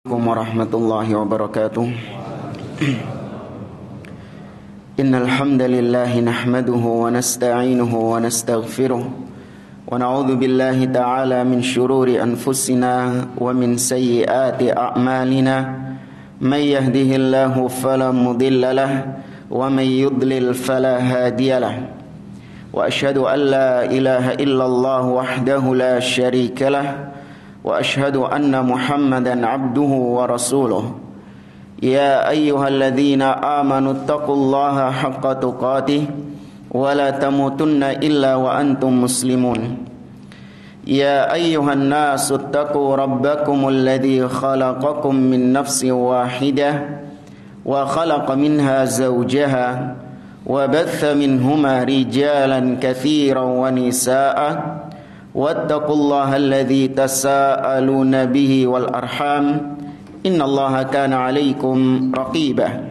Warahmatullahi wabarakatuh. Innal hamdalillah nahmaduhu wa nasta'inuhu wa nastaghfiruh wa na'udzu billahi ta'ala min shururi anfusina wa min sayyiati a'malina may yahdihillahu fala mudilla lahu wa may yudlil fala hadiya lahu wa asyhadu an la ilaha illallah wahdahu la syarika lahu wa asyhadu anna Muhammadan abduhu wa rasuluh. Ya ayyuhalladzina amanu taqullaha haqqa tuqatih wa la tamutunna illa wa antum muslimun. Ya ayyuhan nasu taqu rabbakumul ladzi khalaqakum min nafsin wahidah wa khalaqa minha zawjaha wa batha minhuma rijalan katsiran wa nisaa'a wattaqullaha alladzi tasaaluna bihi wal arham innallaha kana 'alaikum raqiba.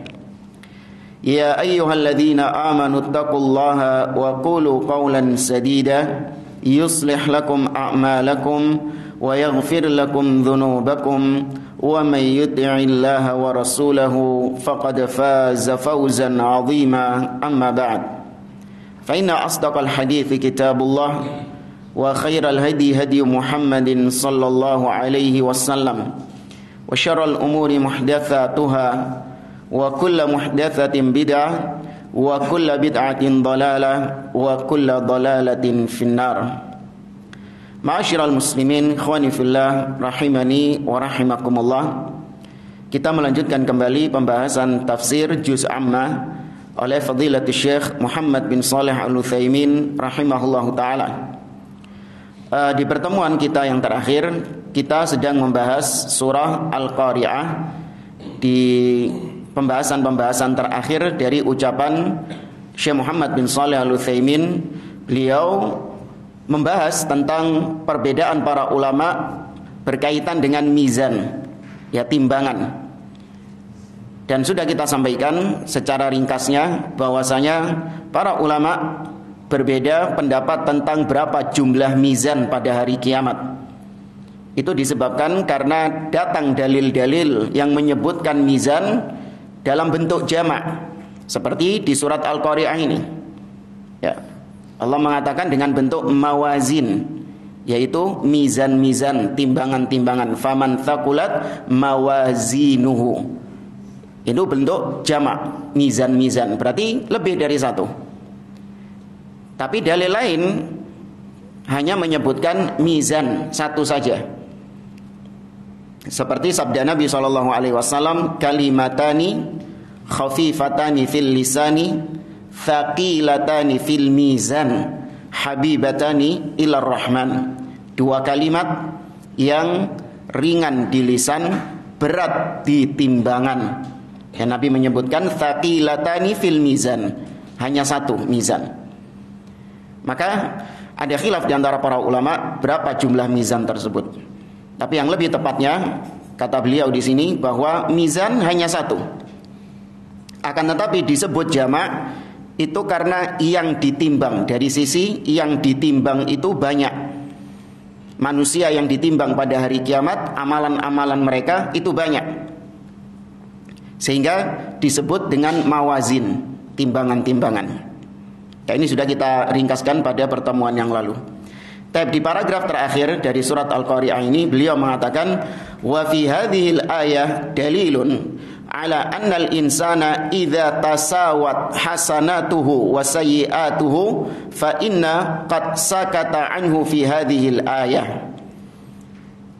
Ya ayyuhalladzina amanu taqullaha wa qulu qawlan sadida yuslih lakum a'malakum wa yaghfir lakum dhunubakum wa may yuti'illaha wa rasulahu faqad faza fawzan 'azima. Amma ba'd, fa inna asdaqal hadithi kitabullah wa khairal hadi hadi Muhammadin sallallahu alaihi wasallam wa syarrul umuri muhdatsatuha wa kullu muhdatsatin bid'ah wa kullu bid'atin dhalalah wa kullu dhalalatin finnar. Ma'asyiral muslimin, ikhwani fillah, rahimani wa rahimakumullah. Kita melanjutkan kembali pembahasan tafsir juz amma oleh Fadilatul Syekh Muhammad bin Shalih Al-Utsaimin rahimahullahu taala. Di pertemuan kita yang terakhir, kita sedang membahas surah Al-Qari'ah. Di pembahasan-pembahasan terakhir dari ucapan Syekh Muhammad bin Shalih Al-Utsaimin, beliau membahas tentang perbedaan para ulama berkaitan dengan mizan, ya, timbangan. Dan sudah kita sampaikan secara ringkasnya bahwasanya para ulama berbeda pendapat tentang berapa jumlah mizan pada hari kiamat. Itu disebabkan karena datang dalil-dalil yang menyebutkan mizan dalam bentuk jamak, seperti di surat Al-Qari'ah ini, ya, Allah mengatakan dengan bentuk mawazin, yaitu mizan-mizan, timbangan-timbangan. Faman thaqulat mawazinuhu, itu bentuk jamak, mizan-mizan, berarti lebih dari satu. Tapi dalil lain hanya menyebutkan mizan satu saja. Seperti sabda Nabi SAW, kalimatani khafifatani fil lisani thaqilatani fil mizan habibatani ilar rahman. Dua kalimat yang ringan di lisan, berat di timbangan. Dan Nabi menyebutkan thaqilatani fil mizan, hanya satu mizan. Maka ada khilaf di antara para ulama berapa jumlah mizan tersebut. Tapi yang lebih tepatnya, kata beliau di sini, bahwa mizan hanya satu. Akan tetapi disebut jamak itu karena yang ditimbang, dari sisi yang ditimbang itu banyak. Manusia yang ditimbang pada hari kiamat, amalan-amalan mereka itu banyak, sehingga disebut dengan mawazin, timbangan-timbangan. Ya, ini sudah kita ringkaskan pada pertemuan yang lalu. Tapi di paragraf terakhir dari surat Al-Qari'ah ini, beliau mengatakan, wa fi hadhil ayah dalilun ala annal insana idza tasawat hasanatuhu wa sayyi'atuhu fa inna qad sakata anhu fi hadhil ayah.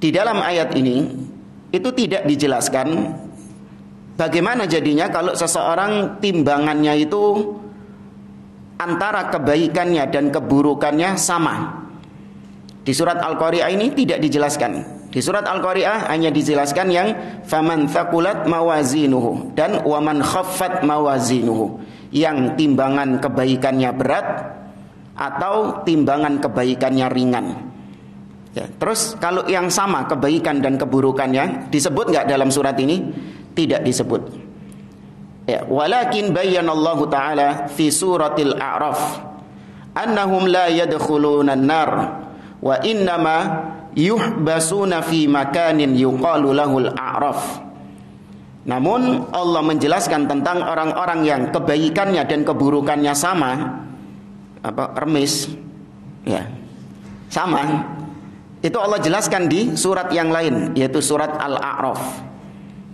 Di dalam ayat ini itu tidak dijelaskan bagaimana jadinya kalau seseorang timbangannya itu antara kebaikannya dan keburukannya sama. Di surat Al-Qari'ah ini tidak dijelaskan. Di surat Al-Qari'ah hanya dijelaskan yang faman thaqulat mawazinuhu dan waman khaffat mawazinuhu, yang timbangan kebaikannya berat atau timbangan kebaikannya ringan. Ya, terus kalau yang sama kebaikan dan keburukannya disebut nggak dalam surat ini? Tidak disebut. Ya, walakin bayyanallahu ta'ala fi suratil A'raf annahum la yadkhuluna an-nar wa innama yuhbasuna fi makanin yuqalu lahul a'raf. Namun Allah menjelaskan tentang orang-orang yang kebaikannya dan keburukannya sama, remis, ya, sama. Itu Allah jelaskan di surat yang lain, yaitu surat Al-A'raf.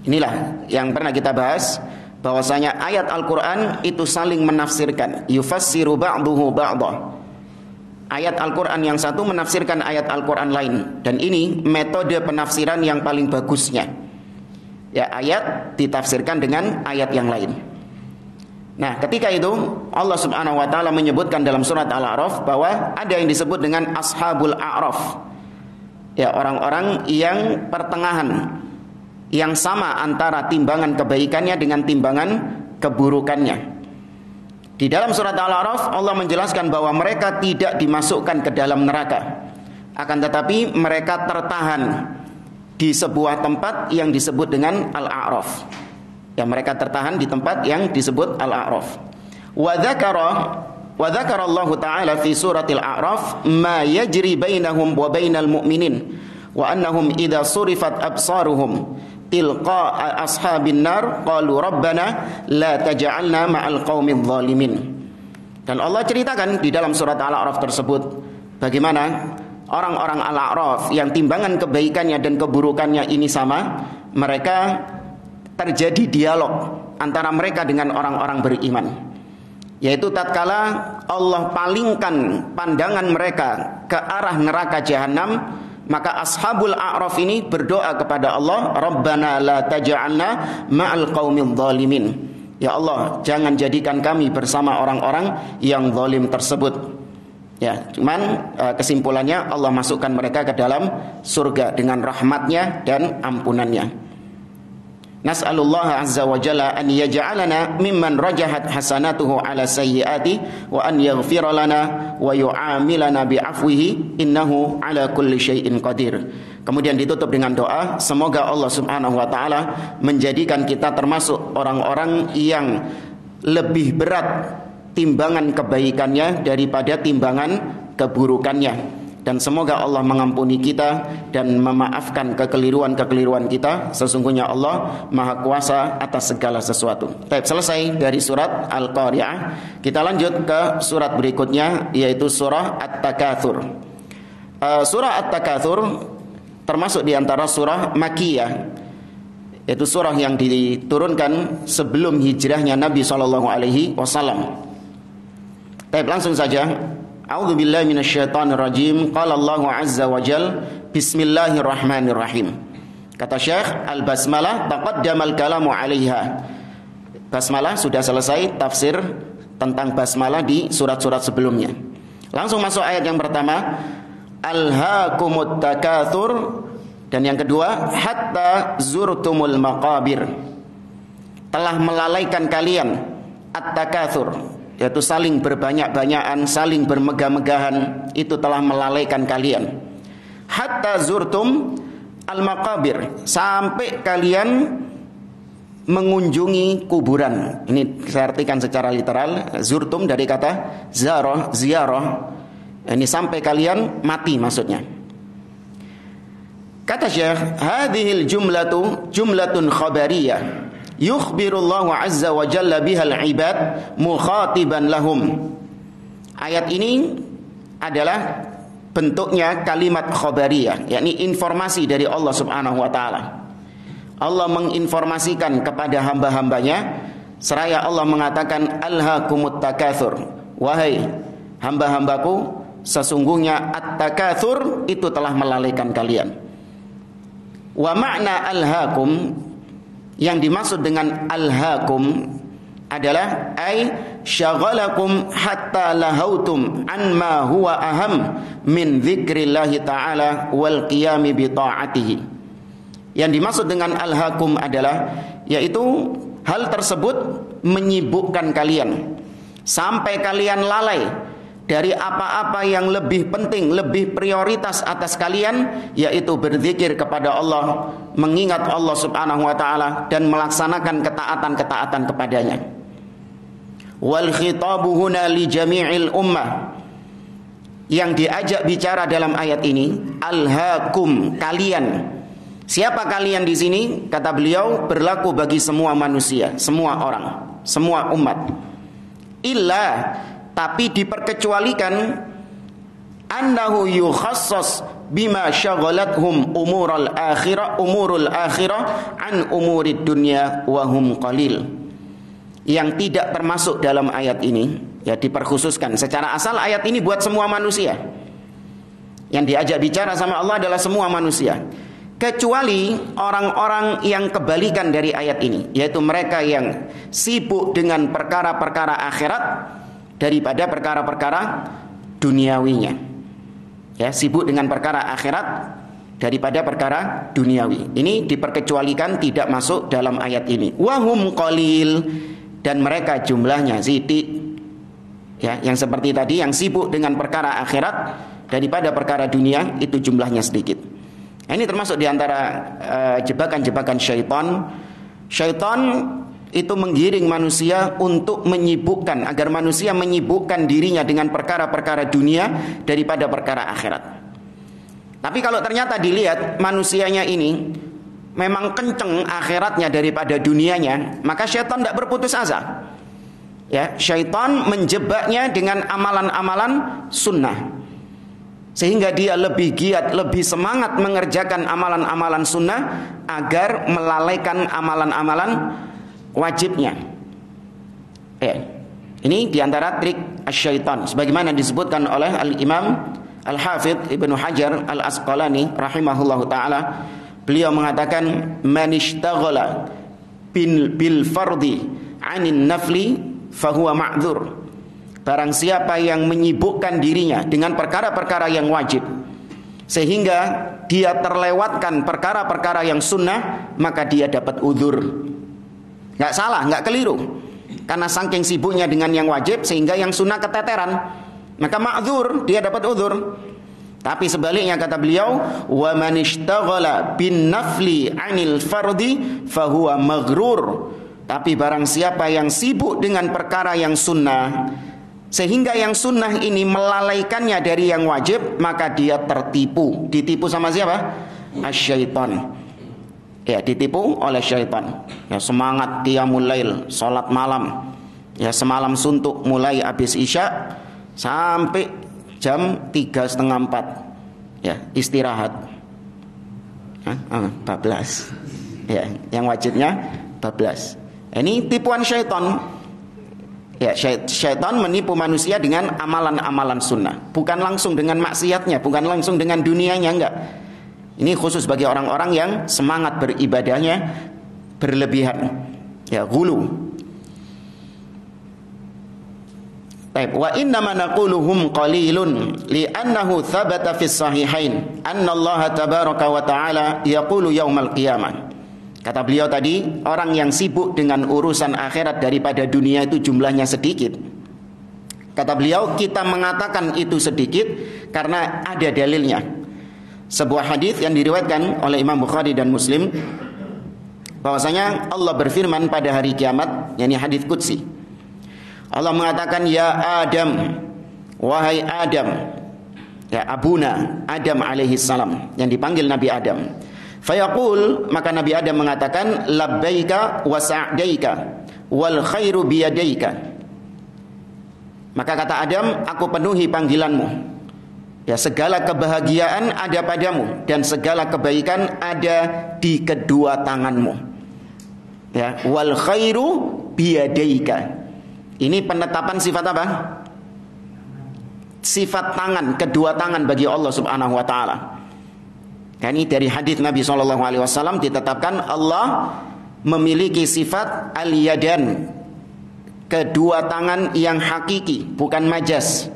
Inilah yang pernah kita bahas, bahwasanya ayat Al-Quran itu saling menafsirkan. Yufassiru ba'duhu ba'dah. Ayat Al-Quran yang satu menafsirkan ayat Al-Quran lain. Dan ini metode penafsiran yang paling bagusnya. Ya, ayat ditafsirkan dengan ayat yang lain. Nah, ketika itu Allah Subhanahu wa taala menyebutkan dalam surat Al-A'raf bahwa ada yang disebut dengan Ashabul A'raf. Ya, orang-orang yang pertengahan, yang sama antara timbangan kebaikannya dengan timbangan keburukannya. Di dalam surat Al-A'raf Allah menjelaskan bahwa mereka tidak dimasukkan ke dalam neraka, akan tetapi mereka tertahan di sebuah tempat yang disebut dengan Al-A'raf. Ya, mereka tertahan di tempat yang disebut Al-A'raf. Wa dzakara Allah Ta'ala fi suratil A'raf ma yajri bainahum wa bainal mu'minin wa annahum idza surifat absaruhum tilqa ashabin nar qalu rabbana la taj'alna ma'al qaumidz zalimin. Dan Allah ceritakan di dalam surat Al-A'raf tersebut bagaimana orang-orang Al-A'raf yang timbangan kebaikannya dan keburukannya ini sama, mereka terjadi dialog antara mereka dengan orang-orang beriman. Yaitu tatkala Allah palingkan pandangan mereka ke arah neraka jahanam, maka ashabul A'raf ini berdoa kepada Allah, Rabbana la taj'alna ma'al qaumidz zalimin. Ya Allah, jangan jadikan kami bersama orang-orang yang zalim tersebut. Ya, cuman kesimpulannya Allah masukkan mereka ke dalam surga dengan rahmatnya dan ampunannya. Nas'alullah azza wa jalla an yaj'alana mimman rajahat hasanatuhu ala sayyiati wa an yaghfira lana wa yu'amilana bi'afwihi innahu ala kulli syai'in qadir. Kemudian ditutup dengan doa, semoga Allah Subhanahu wa taala menjadikan kita termasuk orang-orang yang lebih berat timbangan kebaikannya daripada timbangan keburukannya. Dan semoga Allah mengampuni kita dan memaafkan kekeliruan-kekeliruan kita. Sesungguhnya Allah Maha Kuasa atas segala sesuatu. Baik, selesai dari surat Al-Qari'ah. Kita lanjut ke surat berikutnya, yaitu surah At-Takatsur. Surah At-Takatsur termasuk di antara surah Makkiyah. Itu surah yang diturunkan sebelum hijrahnya Nabi SAW. Baik, langsung saja. A'udzu billahi minasyaitonir rajim. Qala Allahu azza wa jalla Bismillahirrahmanirrahim. Kata Syekh, al-basmalah taqaddamal kalamu 'alaiha. Basmalah sudah selesai tafsir tentang basmalah di surat-surat sebelumnya. Langsung masuk ayat yang pertama, alhaakumut takatsur, dan yang kedua, hatta zurtumul maqabir. Telah melalaikan kalian at-takatsur, yaitu saling berbanyak-banyakan, saling bermegah-megahan, itu telah melalaikan kalian. Hatta zurtum al-maqabir, sampai kalian mengunjungi kuburan. Ini saya artikan secara literal. Zurtum dari kata ziarah. Ini sampai kalian mati maksudnya. Kata Syekh, hadhil jumlatun khabariyah yukhbirullahu azza wa jalla bihal ibad mukhatiban lahum. Ayat ini adalah bentuknya kalimat khabariyah, yakni informasi dari Allah Subhanahu wa taala. Allah menginformasikan kepada hamba-hambanya, seraya Allah mengatakan alhaakumut takatsur, wahai hamba-hambaku, sesungguhnya at-takatsur itu telah melalaikan kalian. Wa makna alhaakum, yang dimaksud dengan alhaakum adalah ay syagalakum hatta lahautum an ma huwa aham min dzikrillahi ta'ala wal qiyami bi ta'atihi. Yang dimaksud dengan alhaakum adalah yaitu hal tersebut menyibukkan kalian sampai kalian lalai dari apa-apa yang lebih penting, lebih prioritas atas kalian, yaitu berzikir kepada Allah, mengingat Allah Subhanahu wa taala dan melaksanakan ketaatan-ketaatan kepadanya. Wal khitabu huna li jami'il ummah. Yang diajak bicara dalam ayat ini, alhaakum, kalian. Siapa kalian di sini? Kata beliau, berlaku bagi semua manusia, semua orang, semua umat. Illa, tapi diperkecualikan, annahu yukhassas bima syagalathum umurul akhirah an umurid dunya wa hum qalil. Yang tidak termasuk dalam ayat ini, ya diperkhususkan. Secara asal ayat ini buat semua manusia. Yang diajak bicara sama Allah adalah semua manusia. Kecuali orang-orang yang kebalikan dari ayat ini, yaitu mereka yang sibuk dengan perkara-perkara akhirat daripada perkara-perkara duniawinya. Ya, sibuk dengan perkara akhirat daripada perkara duniawi. Ini diperkecualikan, tidak masuk dalam ayat ini. Wahum qalil, dan mereka jumlahnya sedikit. Ya, yang seperti tadi, yang sibuk dengan perkara akhirat daripada perkara dunia, itu jumlahnya sedikit. Ini termasuk diantara jebakan-jebakan syaitan. Syaitan itu menggiring manusia untuk menyibukkan, agar manusia menyibukkan dirinya dengan perkara-perkara dunia daripada perkara akhirat. Tapi kalau ternyata dilihat manusianya ini memang kenceng akhiratnya daripada dunianya, maka syaitan tidak berputus asa. Ya, syaitan menjebaknya dengan amalan-amalan sunnah, sehingga dia lebih giat, lebih semangat mengerjakan amalan-amalan sunnah agar melalaikan amalan-amalan wajibnya. Ya, ini diantara trik syaitan, sebagaimana disebutkan oleh Al-Imam Al-Hafidh Ibnu Hajar Al-Asqalani rahimahullahu ta'ala. Beliau mengatakan, man ishtaghala bil fardi 'anin nafli fahuwa ma'dzur. Barang siapa yang menyibukkan dirinya dengan perkara-perkara yang wajib sehingga dia terlewatkan perkara-perkara yang sunnah, maka dia dapat udzur. Enggak salah, enggak keliru. Karena saking sibuknya dengan yang wajib sehingga yang sunnah keteteran, maka ma'dzur, dia dapat udzur. Tapi sebaliknya kata beliau, wa man ishtaghala bin nafli 'anil fardi fahuwa maghrur. Tapi barang siapa yang sibuk dengan perkara yang sunnah sehingga yang sunnah ini melalaikannya dari yang wajib, maka dia tertipu. Ditipu sama siapa? Asyaitan. Ya, ditipu oleh syaitan. Ya, semangat qiyamul lail, salat malam. Ya, semalam suntuk mulai habis isya sampai jam 3:30, ya, istirahat. 14. Ya, yang wajibnya 14. Ini tipuan syaitan. Ya, syaitan menipu manusia dengan amalan-amalan sunnah, bukan langsung dengan maksiatnya, bukan langsung dengan dunianya, enggak. Ini khusus bagi orang-orang yang semangat beribadahnya berlebihan. Ya, ghulu. Baik, wa inna ma naquluhum qalilun li'annahu thabata fis sahihain anna Allah tabaraka wa ta'ala yaqulu yaumal qiyamah. Kata beliau tadi, orang yang sibuk dengan urusan akhirat daripada dunia itu jumlahnya sedikit. Kata beliau, kita mengatakan itu sedikit karena ada dalilnya. Sebuah hadis yang diriwayatkan oleh Imam Bukhari dan Muslim, bahwasanya Allah berfirman pada hari kiamat, yakni hadis qudsi. Allah mengatakan, ya Adam, wahai Adam, ya abuna Adam alaihi salam, yang dipanggil Nabi Adam. Fayaqul, maka Nabi Adam mengatakan, labbaika wa sa'daika wal khairu biyadaika. Maka kata Adam, aku penuhi panggilanmu. Ya, segala kebahagiaan ada padamu dan segala kebaikan ada di kedua tanganmu. Ya, wal khairu biyadaika. Ini penetapan sifat apa? Sifat tangan, kedua tangan bagi Allah Subhanahu wa taala. Ini dari hadis Nabi SAW ditetapkan Allah memiliki sifat al-yadan, kedua tangan yang hakiki, bukan majas.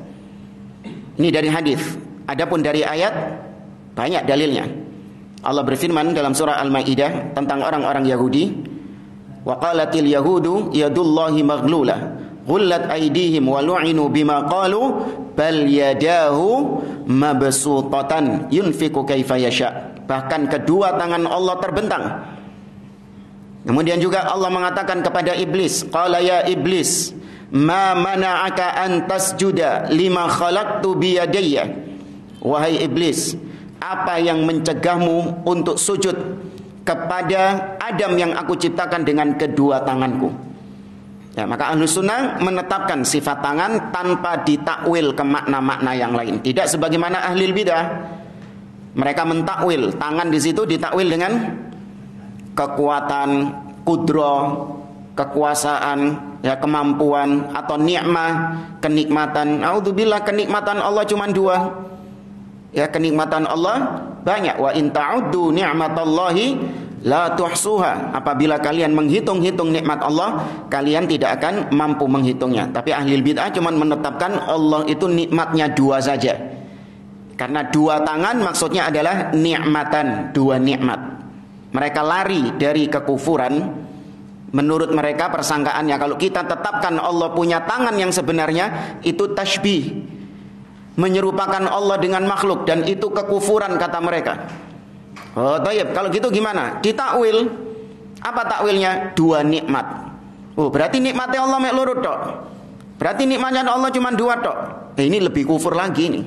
Ini dari hadis. Adapun dari ayat banyak dalilnya. Allah berfirman dalam surah Al-Maidah tentang orang-orang Yahudi, wa qalatil yahudu yadullahi maghlulah ghullat aydihim wa lu'inu bima qalu bal yadahu mabsutatan yunfiqu kaifa yasha. Bahkan kedua tangan Allah terbentang. Kemudian juga Allah mengatakan kepada iblis, qala ya iblis ma mana'aka an tasjuda lima khalaqtu biyadayya. Wahai iblis, apa yang mencegahmu untuk sujud kepada Adam yang aku ciptakan dengan kedua tanganku? Ya, maka Ahlus Sunnah menetapkan sifat tangan tanpa ditakwil ke makna-makna yang lain. Tidak sebagaimana Ahlul Bidah. Mereka mentakwil tangan di situ, ditakwil dengan kekuatan, kudro, kekuasaan, ya, kemampuan, atau nikmah, kenikmatan. A'udzubillah, kenikmatan Allah cuma dua. Ya, kenikmatan Allah banyak. Wa in ta'uddu ni'matallahi la tuhsuha. Apabila kalian menghitung-hitung nikmat Allah, kalian tidak akan mampu menghitungnya. Tapi ahli bid'ah cuma menetapkan Allah itu nikmatnya dua saja. Karena dua tangan maksudnya adalah nikmatan, dua nikmat. Mereka lari dari kekufuran. Menurut mereka persangkaannya, kalau kita tetapkan Allah punya tangan yang sebenarnya, itu tasbih, menyerupakan Allah dengan makhluk, dan itu kekufuran kata mereka. Oh, tayyib. Kalau gitu gimana? Ditakwil. Apa takwilnya? Dua nikmat. Oh, berarti nikmatnya Allah mek loro tok. Berarti nikmatnya Allah cuma dua tok. Ini lebih kufur lagi nih.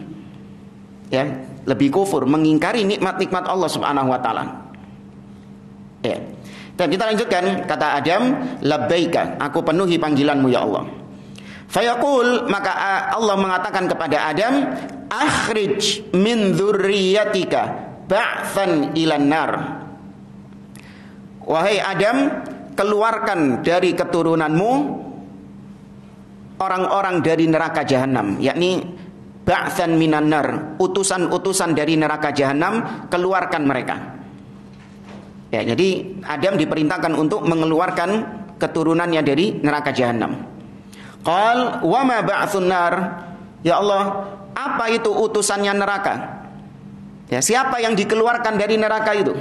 Ya, lebih kufur, mengingkari nikmat-nikmat Allah Subhanahu wa taala. Ya. Dan kita lanjutkan, kata Adam, labbaika, aku penuhi panggilanmu ya Allah. Fayaqul, maka Allah mengatakan kepada Adam, akhrij min dzurriyyatika ba'than ilan nar. Wahai Adam, keluarkan dari keturunanmu orang-orang dari neraka jahanam, yakni ba'than minan nar, utusan-utusan dari neraka jahanam, keluarkan mereka. Ya, jadi Adam diperintahkan untuk mengeluarkan keturunannya dari neraka jahanam. Qal wa ma ba'thun nar? Ya Allah, apa itu utusannya neraka? Ya, siapa yang dikeluarkan dari neraka itu?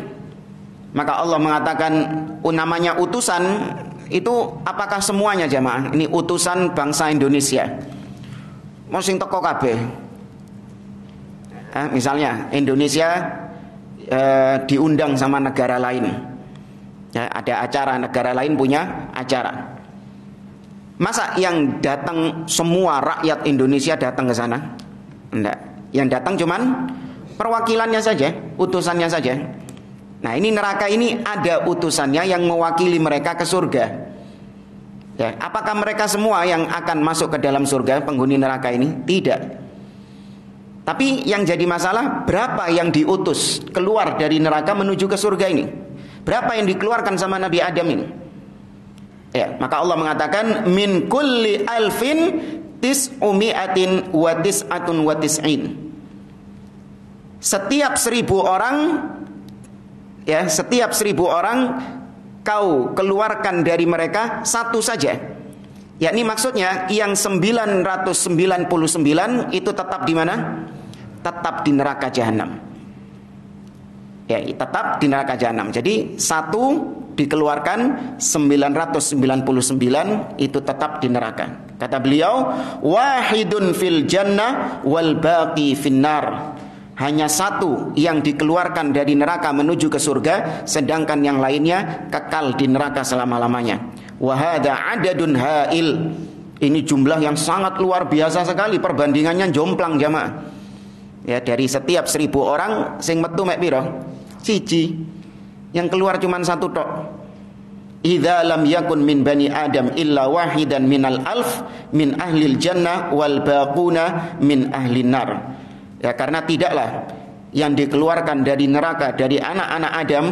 Maka Allah mengatakan, namanya utusan itu apakah semuanya jamaah? Ini utusan bangsa Indonesia. Mau sing teko kabeh. Misalnya Indonesia diundang sama negara lain. Ya, ada acara, negara lain punya acara. Masa yang datang semua rakyat Indonesia datang ke sana? Enggak. Yang datang cuman perwakilannya saja, utusannya saja. Nah, ini neraka ini ada utusannya yang mewakili mereka ke surga. Ya, apakah mereka semua yang akan masuk ke dalam surga penghuni neraka ini? Tidak. Tapi yang jadi masalah, berapa yang diutus keluar dari neraka menuju ke surga ini? Berapa yang dikeluarkan sama Nabi Adam ini? Ya, maka Allah mengatakan min kulli alfin tis'umi'atin wa tis'atun wa tis'in. Setiap 1000 orang, ya, setiap 1000 orang kau keluarkan dari mereka satu saja. Yakni maksudnya yang 999 itu tetap di mana? Tetap di neraka jahanam. Ya, tetap di neraka jahanam. Jadi satu dikeluarkan, 999 itu tetap di neraka. Kata beliau, wahidun fil jannah wal baqi finnar. Hanya satu yang dikeluarkan dari neraka menuju ke surga, sedangkan yang lainnya kekal di neraka selama-lamanya. Wa hadza adadun hail. Ini jumlah yang sangat luar biasa sekali, perbandingannya jomplang jamaah. Ya, dari setiap 1000 orang sing metu mek pira? Siji. Yang keluar cuma satu tok. Idza lam yakun min bani Adam illa wahidan minal alf min ahlil jannah wal baquna min ahlin nar. Ya, karena tidaklah yang dikeluarkan dari neraka dari anak-anak Adam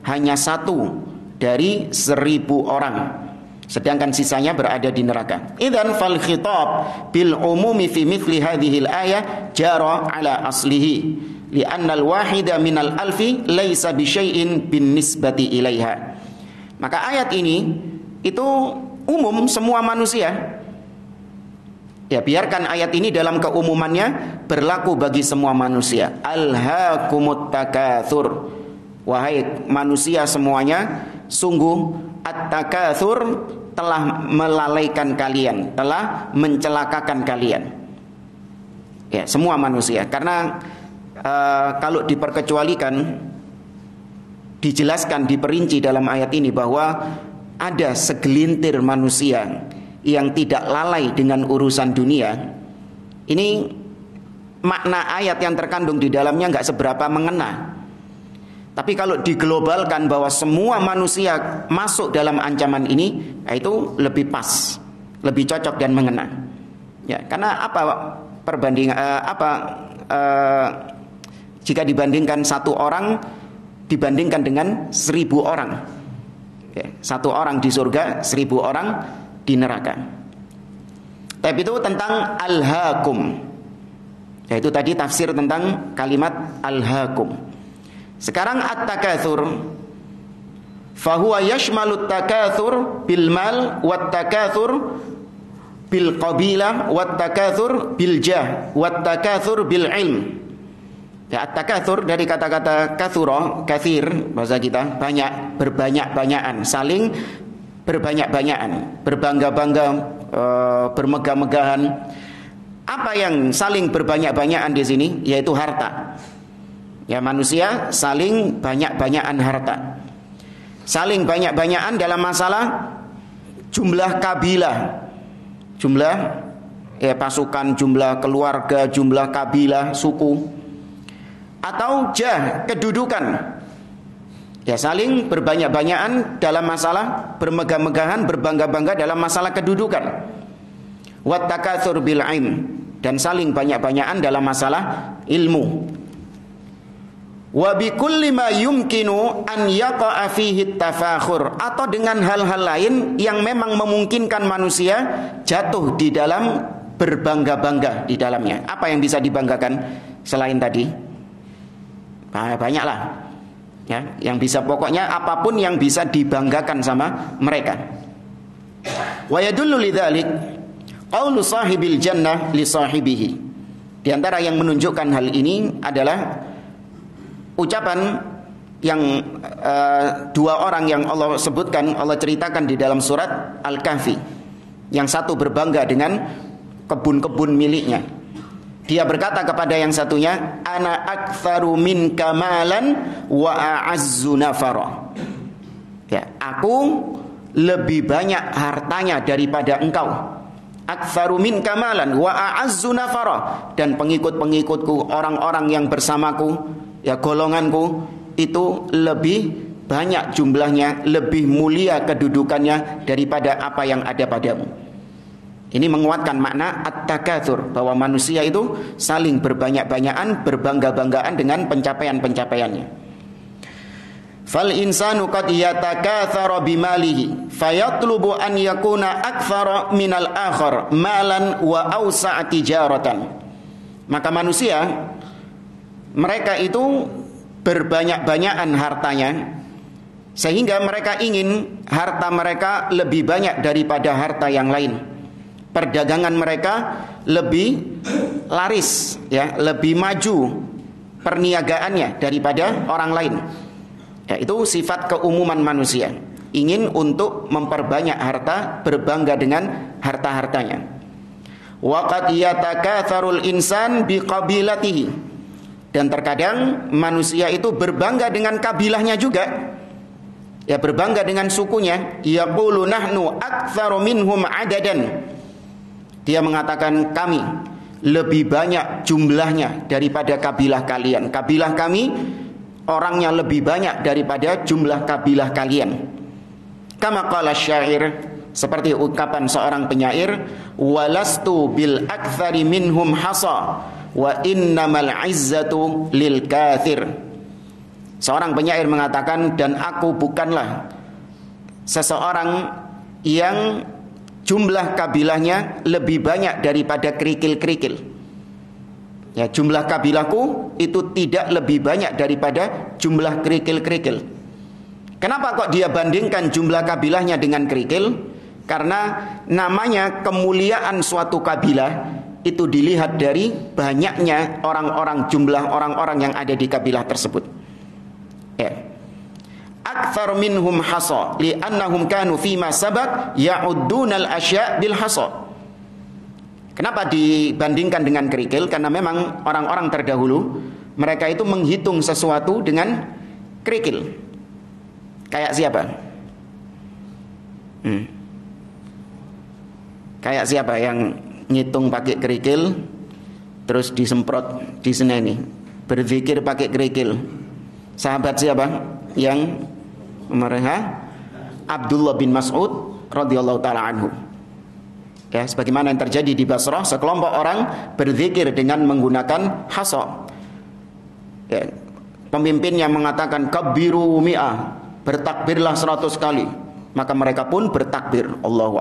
hanya satu dari 1000 orang, sedangkan sisanya berada di neraka. Idzan fal khitab bil umumi fi mithli hadhihi al ayah jara ala aslihi li'anna al wahida minal alfi laisa bi syai'in bin nisbati ilaiha. Maka ayat ini itu umum semua manusia. Ya, biarkan ayat ini dalam keumumannya berlaku bagi semua manusia. Alhaakumut takatsur. Wahai manusia semuanya, sungguh at-takatsur telah melalaikan kalian, telah mencelakakan kalian. Ya, semua manusia. Karena kalau diperkecualikan, dijelaskan, diperinci dalam ayat ini bahwa ada segelintir manusia yang tidak lalai dengan urusan dunia, ini makna ayat yang terkandung di dalamnya nggak seberapa mengena. Tapi kalau diglobalkan bahwa semua manusia masuk dalam ancaman ini, itu lebih pas, lebih cocok dan mengena. Ya, karena jika dibandingkan satu orang dibandingkan dengan 1000 orang. Ya, satu orang di surga, 1000 orang di neraka. Tapi itu tentang alhaakum. Yaitu tadi tafsir tentang kalimat alhaakum. Sekarang at-takatsur. Fahuwa yashmalut takatsur bil mal wat takatsur bil qabilah wat takatsur bil jah wat takatsur bil ilm. Ya, at-takatsur dari kata-kata katsura, katsir bahasa kita, banyak, berbanyak-banyakan, saling berbanyak-banyakan, berbangga-bangga, bermegah-megahan. Apa yang saling berbanyak-banyakan di sini? Yaitu harta. Ya, manusia saling banyak-banyakan harta. Saling banyak-banyakan dalam masalah jumlah kabilah, jumlah pasukan, jumlah keluarga, jumlah kabilah, suku, atau jah, kedudukan. Ya, saling berbanyak-banyakan dalam masalah bermegah-megahan, berbangga-bangga dalam masalah kedudukan. Wat takatsur bil ilm, dan saling banyak-banyakan dalam masalah ilmu. Wa bi kulli ma yumkinu an yaqa'a fihi tafakhur, atau dengan hal-hal lain yang memang memungkinkan manusia jatuh di dalam berbangga-bangga di dalamnya. Apa yang bisa dibanggakan selain tadi? Banyaklah. Ya, yang bisa, pokoknya apapun yang bisa dibanggakan sama mereka. Wa yadullu lidzalik qaulu sahibil jannah li sahibihi. Di antara yang menunjukkan hal ini adalah ucapan yang dua orang yang Allah sebutkan, Allah ceritakan di dalam surat Al-Kahfi. Yang satu berbangga dengan kebun-kebun miliknya. Dia berkata kepada yang satunya, ana aktsaru minka malan wa a'azzu nafara. Ya, aku lebih banyak hartanya daripada engkau. Aktsaru minka malan wa a'azzu nafara, dan pengikut-pengikutku, orang-orang yang bersamaku, ya golonganku, itu lebih banyak jumlahnya, lebih mulia kedudukannya daripada apa yang ada padamu. Ini menguatkan makna at-takatsur, bahwa manusia itu saling berbanyak-banyakan, berbangga-banggaan dengan pencapaian-pencapaiannya. Fal insanu qad yatakatsara bimalihi fayatlubu an yakuna aktsara minal akhar malan wa awsa'a tijaratan. Maka manusia, mereka itu berbanyak-banyakan hartanya, sehingga mereka ingin harta mereka lebih banyak daripada harta yang lain. Perdagangan mereka lebih laris, ya, lebih maju perniagaannya daripada orang lain. Ya, itu sifat keumuman manusia, ingin untuk memperbanyak harta, berbangga dengan harta-hartanya. Wa qad yatakatsarul insan biqabilatihi, dan terkadang manusia itu berbangga dengan kabilahnya juga. Ya, berbangga dengan sukunya. Yaqulu nahnu aktsaru minhum adadan. Dia mengatakan, kami lebih banyak jumlahnya daripada kabilah kalian. Kabilah kami orangnya lebih banyak daripada jumlah kabilah kalian. Kama qala syair, seperti ungkapan seorang penyair, walastu bil aktsari minhum hasa wa innamal izzatu lil katsir. Seorang penyair mengatakan, dan aku bukanlah seseorang yang jumlah kabilahnya lebih banyak daripada kerikil-kerikil. Ya, jumlah kabilahku itu tidak lebih banyak daripada jumlah kerikil-kerikil. Kenapa kok dia bandingkan jumlah kabilahnya dengan kerikil? Karena namanya kemuliaan suatu kabilah itu dilihat dari banyaknya orang-orang, jumlah orang-orang yang ada di kabilah tersebut. Ya. Aktsar minhum hasa li'annahum kanu fima sabaq ya'uddunal asya' bil hasa. Kenapa dibandingkan dengan kerikil? Karena memang orang-orang terdahulu mereka itu menghitung sesuatu dengan kerikil. Kayak siapa? Kayak siapa yang ngitung pakai kerikil terus disemprot di sini ini, berzikir pakai kerikil? Sahabat siapa yang mereka? Abdullah bin Mas'ud radhiyallahu taala anhu. Ya, sebagaimana yang terjadi di Basrah, sekelompok orang berzikir dengan menggunakan hasa. Ya, pemimpinnya mengatakan kabbiru mi'ah, bertakbirlah 100 kali. Maka mereka pun bertakbir, Allahu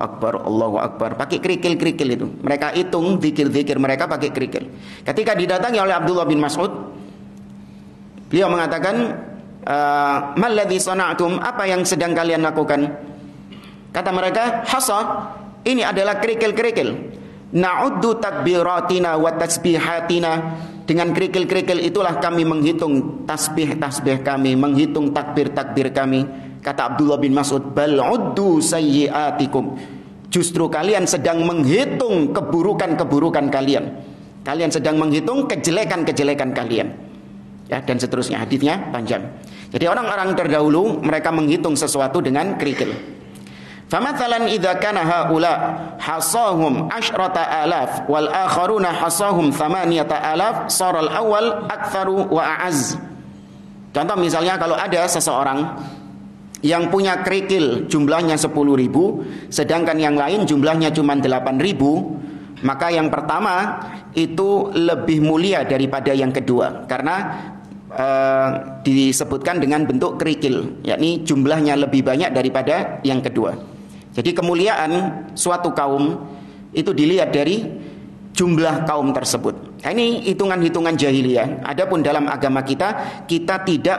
Akbar, pakai kerikil-kerikil itu. Mereka hitung zikir-zikir mereka pakai kerikil. Ketika didatangi oleh Abdullah bin Mas'ud, beliau mengatakan, "Malladzi sana'tum?" Apa yang sedang kalian lakukan? Kata mereka, "Hasa, ini adalah kerikil-kerikil. Na'uddu takbiratina wa tasbihatina." Dengan kerikil-kerikil itulah kami menghitung tasbih-tasbih kami, menghitung takbir-takbir kami. Kata Abdullah bin Mas'ud, "Bal uddu sayyi'atikum." Justru kalian sedang menghitung keburukan-keburukan kalian. Kalian sedang menghitung kejelekan-kejelekan kalian. Ya, dan seterusnya, hadisnya panjang. Jadi orang-orang terdahulu mereka menghitung sesuatu dengan kerikil. Famathalan idza kana haula hasahum 10,000 wal akharuna hasahum 8,000 saral awal aktsaru wa a'az. Contoh misalnya kalau ada seseorang yang punya kerikil jumlahnya 10.000, sedangkan yang lain jumlahnya cuma 8.000, maka yang pertama itu lebih mulia daripada yang kedua karena disebutkan dengan bentuk kerikil, yakni jumlahnya lebih banyak daripada yang kedua. Jadi kemuliaan suatu kaum itu dilihat dari jumlah kaum tersebut. Nah, ini hitungan-hitungan jahiliyah. Adapun dalam agama kita tidak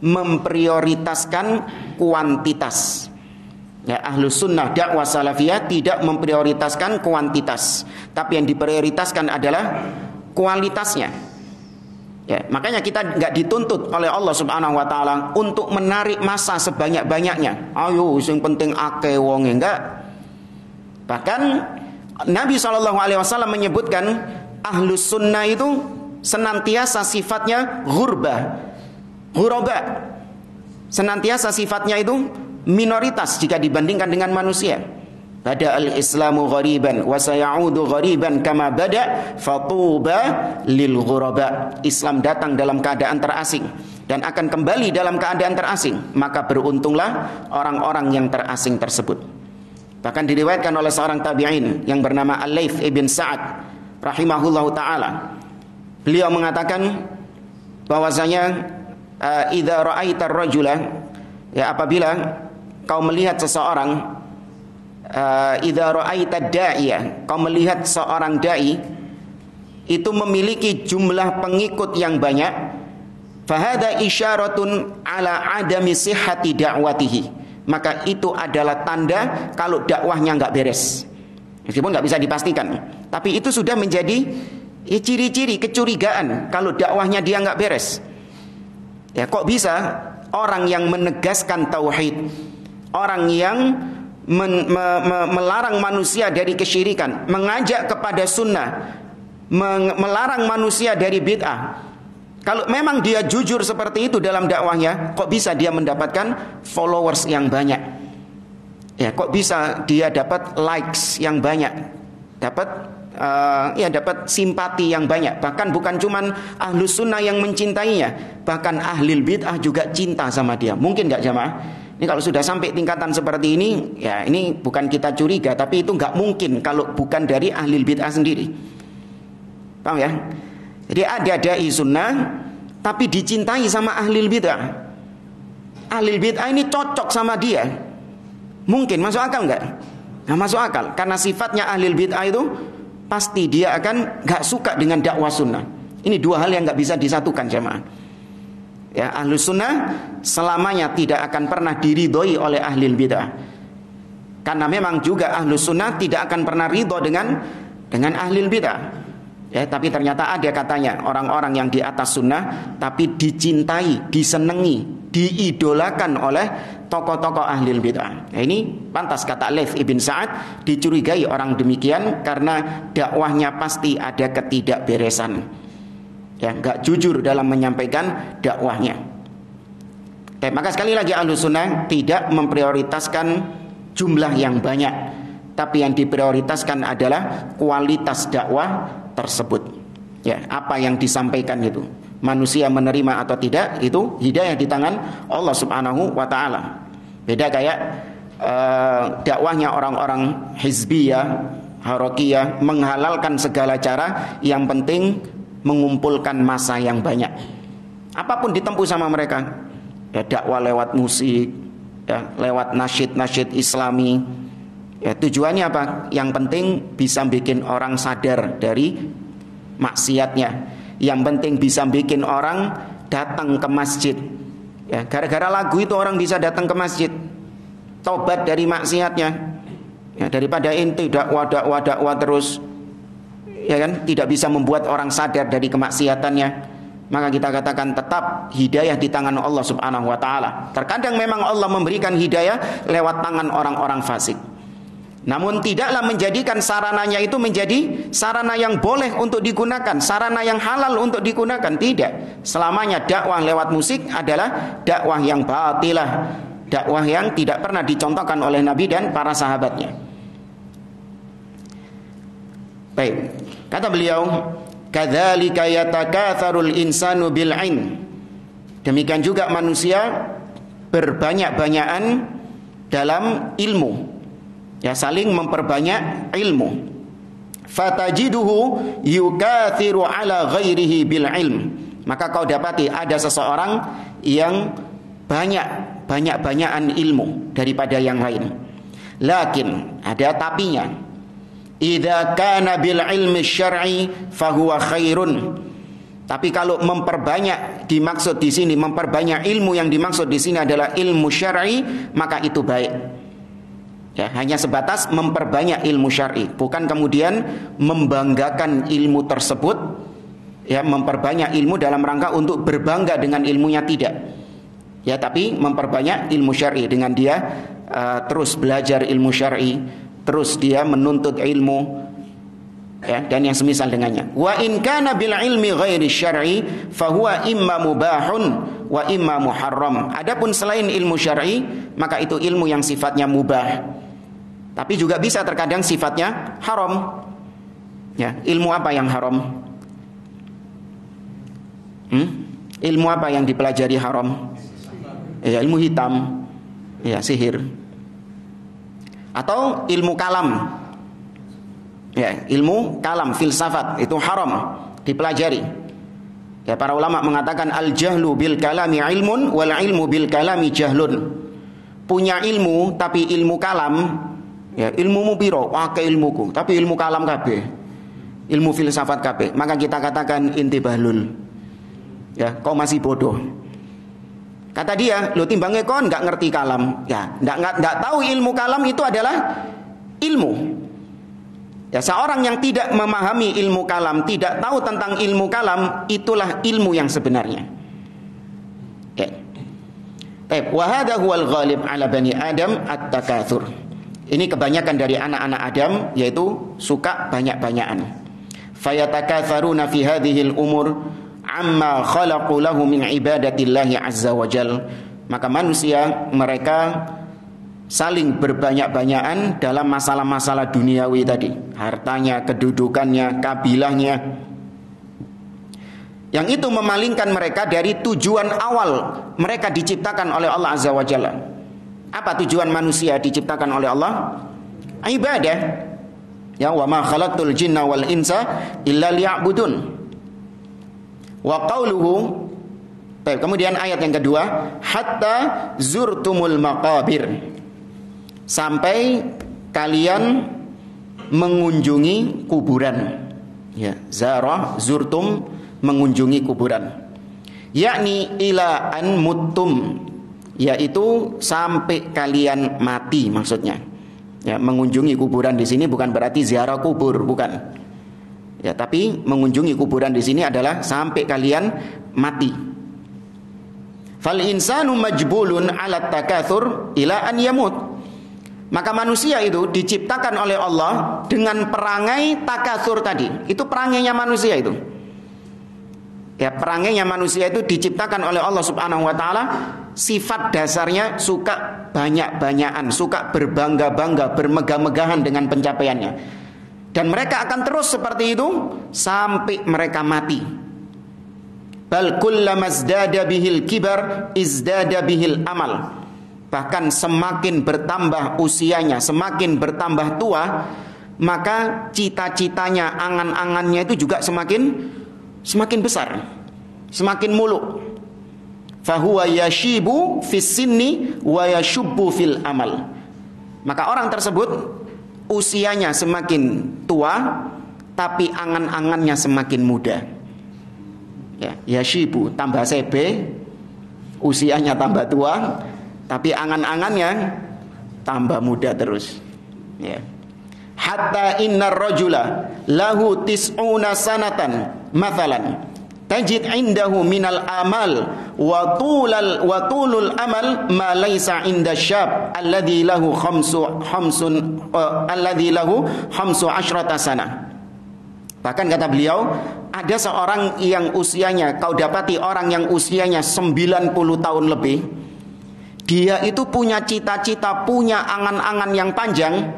memprioritaskan kuantitas. Ya, Ahlus Sunnah dakwah salafiyah tidak memprioritaskan kuantitas, tapi yang diprioritaskan adalah kualitasnya. Ya, makanya kita nggak dituntut oleh Allah Subhanahu wa taala untuk menarik massa sebanyak-banyaknya. Ayo, yang penting akeh wonge, enggak. Bahkan Nabi SAW menyebutkan Ahlus Sunnah itu senantiasa sifatnya ghurba. Senantiasa sifatnya itu minoritas jika dibandingkan dengan manusia. Bada'al Islamu ghariban wa sayaudu ghariban kama bada' fatuba lil ghuraba. Islam datang dalam keadaan terasing dan akan kembali dalam keadaan terasing, maka beruntunglah orang-orang yang terasing tersebut. Bahkan diriwayatkan oleh seorang tabi'in yang bernama Al-Laits ibn Sa'ad rahimahullahu taala. Beliau mengatakan bahwasanya idza ra'aitar rajula, ya, apabila kau melihat seseorang, idza ra'aitad da'iyah, kau melihat seorang dai itu memiliki jumlah pengikut yang banyak, fahada isyaratun ala adami sihhati da'watihi, maka itu adalah tanda kalau dakwahnya enggak beres. Meskipun enggak bisa dipastikan, tapi itu sudah menjadi ciri-ciri kecurigaan kalau dakwahnya dia enggak beres. Ya, kok bisa orang yang menegaskan tauhid, orang yang melarang manusia dari kesyirikan, mengajak kepada sunnah, melarang manusia dari bid'ah, kalau memang dia jujur seperti itu dalam dakwahnya, kok bisa dia mendapatkan followers yang banyak? Ya, kok bisa dia dapat likes yang banyak, dapat dapat simpati yang banyak? Bahkan bukan cuman Ahlus Sunnah yang mencintainya, bahkan Ahlul Bid'ah juga cinta sama dia. Mungkin nggak jamaah? Ini kalau sudah sampai tingkatan seperti ini, ya ini bukan kita curiga, tapi itu nggak mungkin kalau bukan dari Ahlul Bid'ah sendiri. Paham ya? Jadi ada dai sunnah tapi dicintai sama Ahlul Bid'ah. Ahlul Bid'ah ini cocok sama dia. Mungkin masuk akal nggak? Nggak masuk akal, karena sifatnya Ahlul Bid'ah itu pasti dia akan nggak suka dengan dakwah sunnah. Ini dua hal yang nggak bisa disatukan jamaah. Ya, Ahlus Sunnah selamanya tidak akan pernah diridhoi oleh Ahlul Bid'ah. Karena memang juga Ahlus Sunnah tidak akan pernah ridho dengan Ahlul Bid'ah. Ya, tapi ternyata ada katanya orang-orang yang di atas sunnah tapi dicintai, disenangi, diidolakan oleh tokoh-tokoh Ahlul Bid'ah. Ya, ini pantas kata Laits ibn Sa'ad dicurigai orang demikian karena dakwahnya pasti ada ketidakberesan. Ya, enggak jujur dalam menyampaikan dakwahnya. Maka sekali lagi Ahlus Sunnah tidak memprioritaskan jumlah yang banyak, tapi yang diprioritaskan adalah kualitas dakwah tersebut. Ya, apa yang disampaikan itu, manusia menerima atau tidak, itu hidayah di tangan Allah Subhanahu wa taala. Beda kayak dakwahnya orang-orang hizbiyah, harokiyah, menghalalkan segala cara, yang penting mengumpulkan massa yang banyak. Apapun ditempuh sama mereka. Ya, dakwah lewat musik, ya, lewat nasyid-nasyid Islami. Ya, tujuannya apa? Yang penting bisa bikin orang sadar dari maksiatnya. Yang penting bisa bikin orang datang ke masjid. Ya, gara-gara lagu itu orang bisa datang ke masjid, tobat dari maksiatnya. Ya, daripada inti dakwah terus, ya kan, tidak bisa membuat orang sadar dari kemaksiatannya, maka kita katakan tetap hidayah di tangan Allah Subhanahu wa taala. Terkadang memang Allah memberikan hidayah lewat tangan orang-orang fasik, namun tidaklah menjadikan sarananya itu menjadi sarana yang boleh untuk digunakan, sarana yang halal untuk digunakan. Tidak, selamanya dakwah lewat musik adalah dakwah yang batilah, dakwah yang tidak pernah dicontohkan oleh Nabi dan para sahabatnya. Baik, kata beliau, kadzalika yatakatsarul insanu bil ilm. Demikian juga manusia berbanyak-banyakan dalam ilmu. Ya, saling memperbanyak ilmu. Fatajiduhu yukathiru ala ghairihi bil ilm. Maka kau dapati ada seseorang yang banyak-banyakan ilmu daripada yang lain. Lakin ada tapinya. Idza kana bil ilmi syar'i fahuwa khairun. Tapi kalau memperbanyak dimaksud di sini, memperbanyak ilmu yang dimaksud di sini adalah ilmu syar'i, maka itu baik. Ya, hanya sebatas memperbanyak ilmu syar'i, bukan kemudian membanggakan ilmu tersebut. Ya, memperbanyak ilmu dalam rangka untuk berbangga dengan ilmunya, tidak. Ya, tapi memperbanyak ilmu syar'i dengan dia terus belajar ilmu syar'i, terus dia menuntut ilmu, ya, dan yang semisal dengannya. Wa in kana bil ilmi ghairi syar'i fa huwa imma mubahun wa imma muharram. Adapun selain ilmu syar'i, maka itu ilmu yang sifatnya mubah, tapi juga bisa terkadang sifatnya haram. Ya, ilmu apa yang haram? Ilmu apa yang dipelajari haram? Ya, ilmu hitam, ya, sihir. Atau ilmu kalam. Ya, ilmu kalam, filsafat, itu haram dipelajari. Ya, para ulama mengatakan al-jahlu bil kalami ilmun wal ilmu bil kalami jahlun. Punya ilmu tapi ilmu kalam, ya, ilmumu piro? Wake ilmuku, tapi ilmu kalam kabeh. Ilmu filsafat kabeh. Maka kita katakan inti bahlul. Ya, kau masih bodoh. Kata dia, lo timbangnya kau enggak ngerti kalam. Ya, enggak tahu ilmu kalam itu adalah ilmu. Ya, seorang yang tidak memahami ilmu kalam, tidak tahu tentang ilmu kalam, itulah ilmu yang sebenarnya. Ya. Baik, wa hadha huwal ghalib ala bani Adam at-takatsur. Ini kebanyakan dari anak-anak Adam, yaitu suka banyak-banyakan. Fayatakatsaruna fi hadhil umur amma khalaqu lahu min ibadatillahi azza wajal. Maka manusia mereka saling berbanyak-banyakan dalam masalah-masalah duniawi tadi, hartanya, kedudukannya, kabilahnya, yang itu memalingkan mereka dari tujuan awal mereka diciptakan oleh Allah azza wajalla. Apa tujuan manusia diciptakan oleh Allah? Ibadah. Ya, wa ma khalaqtul jinna wal insa illa liya'budun. Wa qauluhu, kemudian ayat yang kedua, hatta zurtumul maqabir, sampai kalian mengunjungi kuburan. Ya, zarah, zurtum, mengunjungi kuburan. Yakni ila an muttum, yaitu sampai kalian mati maksudnya. Ya, mengunjungi kuburan di sini bukan berarti ziarah kubur, bukan. Ya, tapi mengunjungi kuburan di sini adalah sampai kalian mati. Fal insanu majbulun 'ala takatsur ila an yamut. Maka manusia itu diciptakan oleh Allah dengan perangai takatsur tadi. Itu perangainya manusia itu. Ya, perangainya manusia itu diciptakan oleh Allah Subhanahu wa taala, sifat dasarnya suka banyak-banyakan, suka berbangga-bangga, bermegah-megahan dengan pencapaiannya. Dan mereka akan terus seperti itu sampai mereka mati. Bal kullama izdada bihil kibar izdada bihil amal. Bahkan semakin bertambah usianya, semakin bertambah tua, maka cita-citanya, angan-angannya itu juga semakin besar, semakin muluk. Fahuwa yashibu fis sinni wa yashubbu fil amal. Maka orang tersebut usianya semakin tua, tapi angan-angannya semakin muda. Ya, yashibu tambah sebe, usianya tambah tua, tapi angan-angannya tambah muda terus. Ya. Hatta innar rajula lahu tis'una sanatan mathalan tajid indahu minal amal wa tulul amal ma laysa inda syab alladhi lahu khamsu asyrata sana. Bahkan kata beliau, ada seorang yang usianya, kau dapati orang yang usianya 90 tahun lebih, dia itu punya cita-cita, punya angan-angan yang panjang,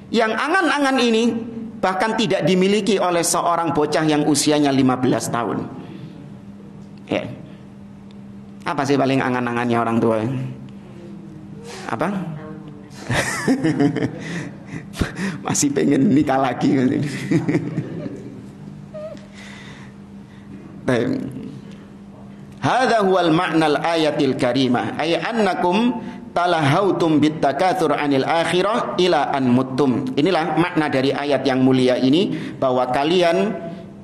yang angan-angan ini bahkan tidak dimiliki oleh seorang bocah yang usianya 15 tahun. Ya. Apa sih paling angan-angannya orang tua? Apa? Masih pengen nikah lagi. Hadza huwal ma'nal ayatil karimah ay annakum talahautum bittakatsur 'anil akhirah ila an muttum. Inilah makna dari ayat yang mulia ini, bahwa kalian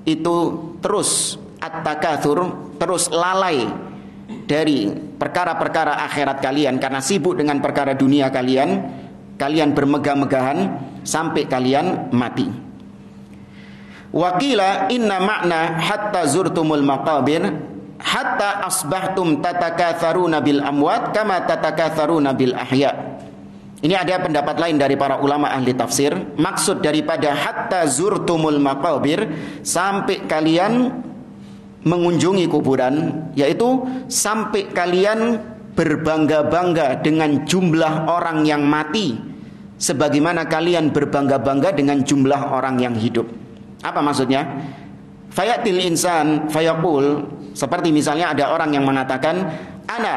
itu terus at-takatsur, terus lalai dari perkara-perkara akhirat kalian karena sibuk dengan perkara dunia kalian. Kalian bermegah-megahan sampai kalian mati. Waqila inna makna hatta zurtumul maqabir hatta asbahtum tatakatharuna bil amwat kama tatakatharuna bil ahya. Ini ada pendapat lain dari para ulama ahli tafsir. Maksud daripada hatta zurtumul maqabir, sampai kalian mengunjungi kuburan, yaitu sampai kalian berbangga-bangga dengan jumlah orang yang mati sebagaimana kalian berbangga-bangga dengan jumlah orang yang hidup. Apa maksudnya? Fayatil insan fayaqul, seperti misalnya ada orang yang mengatakan, ana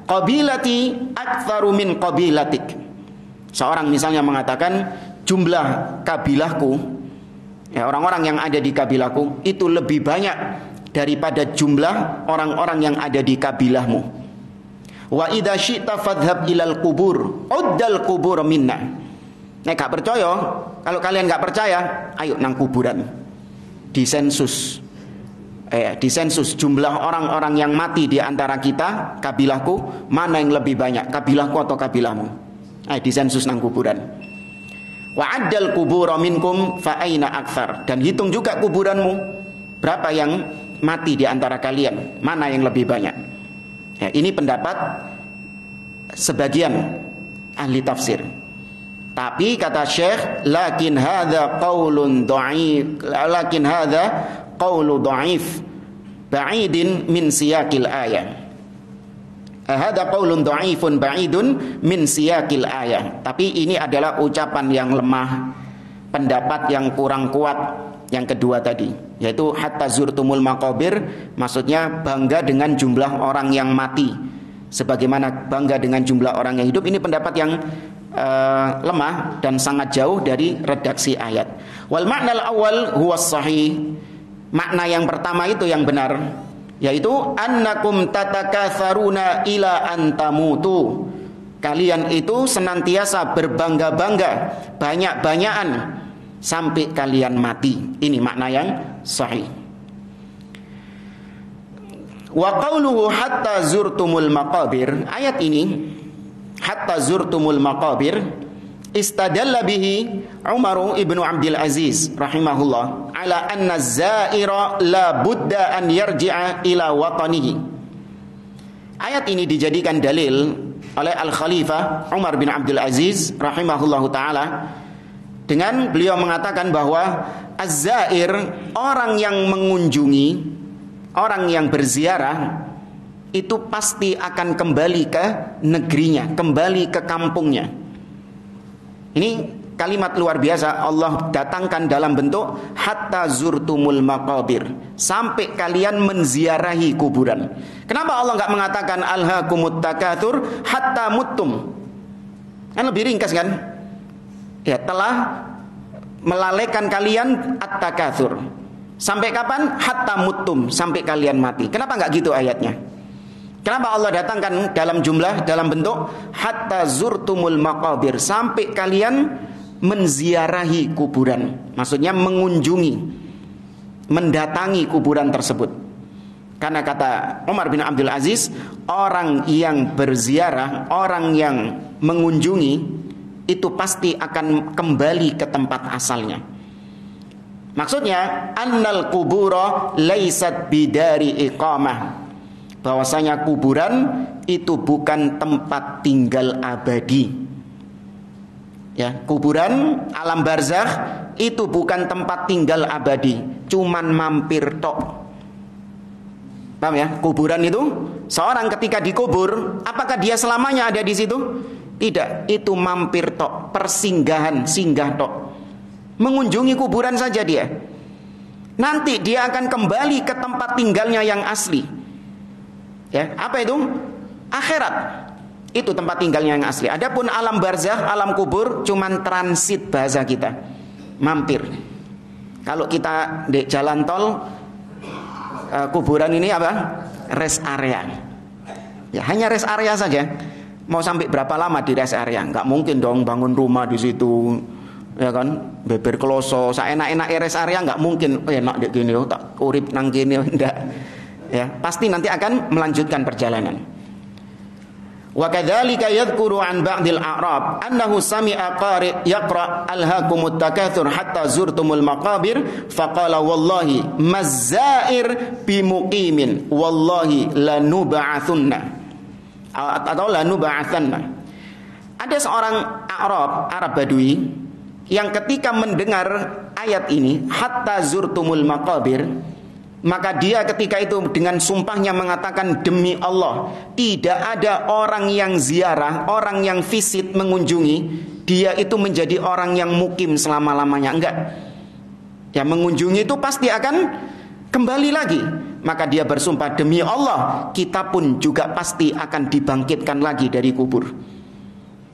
qabilati aktsaru min qabilatik. Seorang misalnya mengatakan, jumlah kabilahku, ya, orang-orang yang ada di kabilahku itu lebih banyak daripada jumlah orang-orang yang ada di kabilahmu. Wa idza syi'ta fadhhab ilal qubur uddal qubur minna. Nek gak percaya, kalau kalian gak percaya, ayo nang kuburan. Disensus jumlah orang-orang yang mati di antara kita, kabilahku, mana yang lebih banyak, kabilahku atau kabilahmu? Ayo disensus nang kuburan. Wa addal qubur minkum fa aina aktsar. Dan hitung juga kuburanmu, berapa yang mati di antara kalian, mana yang lebih banyak. Ya, ini pendapat sebagian ahli tafsir. Tapi kata Syekh, lakin hadza qaulun dhaif, lakin hadza qaulu dhaif ba'idin min siyaqil ayah. Hadza qaulun dhaifun ba'idun min siyaqil ayah. Tapi ini adalah ucapan yang lemah, pendapat yang kurang kuat yang kedua tadi, yaitu hatta zurtumul maqabir, maksudnya bangga dengan jumlah orang yang mati sebagaimana bangga dengan jumlah orang yang hidup. Ini pendapat yang lemah dan sangat jauh dari redaksi ayat. Wal ma'nal awal huwa sahih. Makna yang pertama itu yang benar, yaitu annakum tatakatharuna ila antamutu. Kalian itu senantiasa berbangga-bangga, banyak-banyakan sampai kalian mati. Ini makna yang sahih. Wa qauluhu hatta zurtumul maqabir, ayat ini hatta zurtumul maqabir istadalla bihi Umar ibnu Abdul Aziz rahimahullah ala anna zaira la budda an yarji'a ila watanihi. Ayat ini dijadikan dalil oleh Al-Khalifah Umar bin Abdul Aziz rahimahullahu taala dengan beliau mengatakan bahwa az-zair, orang yang mengunjungi, orang yang berziarah, itu pasti akan kembali ke negerinya, kembali ke kampungnya. Ini kalimat luar biasa Allah datangkan dalam bentuk hatta zurtumul maqabir, sampai kalian menziarahi kuburan. Kenapa Allah nggak mengatakan alhaakumut takatsur hatta muttum? Kan lebih ringkas kan? Ya, telah melalaikan kalian at-takatsur. Sampai kapan? Hatta muttum, sampai kalian mati. Kenapa nggak gitu ayatnya? Kenapa Allah datangkan dalam bentuk hatta zurtumul maqabir, sampai kalian menziarahi kuburan, maksudnya mengunjungi, mendatangi kuburan tersebut. Karena kata Umar bin Abdul Aziz, orang yang berziarah, orang yang mengunjungi itu pasti akan kembali ke tempat asalnya. Maksudnya annal kubura laisat bidari iqamah, bahwasanya kuburan itu bukan tempat tinggal abadi. Ya, kuburan alam barzakh itu bukan tempat tinggal abadi, cuman mampir tok. Paham ya? Kuburan itu seorang ketika dikubur, apakah dia selamanya ada di situ? Tidak, itu mampir tok, persinggahan, singgah tok. Mengunjungi kuburan saja dia. Nanti dia akan kembali ke tempat tinggalnya yang asli. Ya, apa itu? Akhirat. Itu tempat tinggalnya yang asli. Adapun alam barzakh, alam kubur cuman transit bahasa kita. Mampir. Kalau kita di jalan tol, kuburan ini apa? Rest area. Ya, hanya rest area saja. Mau sampai berapa lama di rest area? Enggak mungkin dong bangun rumah di situ. Ya kan? Beber kloso, saenak-enak rest area enggak mungkin. Oh, enak dek gini, tak urip nang kene ndak. Ya, pasti nanti akan melanjutkan perjalanan. Wa kadzalika yadhkuru an ba'dil a'rab annahu sami'a qari' yaqra' alhaakumut takatsur hatta zurtumul maqabir faqala wallahi mazzair bimuqimin wallahi lanub'atsunna atau lanub'atsanna. Ada seorang Arab Badui yang ketika mendengar ayat ini hatta zurtumul maqabir, maka dia ketika itu dengan sumpahnya mengatakan, demi Allah, tidak ada orang yang ziarah, orang yang visit mengunjungi, dia itu menjadi orang yang mukim selama-lamanya. Enggak. Ya, mengunjungi itu pasti akan kembali lagi. Maka dia bersumpah, demi Allah, kita pun juga pasti akan dibangkitkan lagi dari kubur.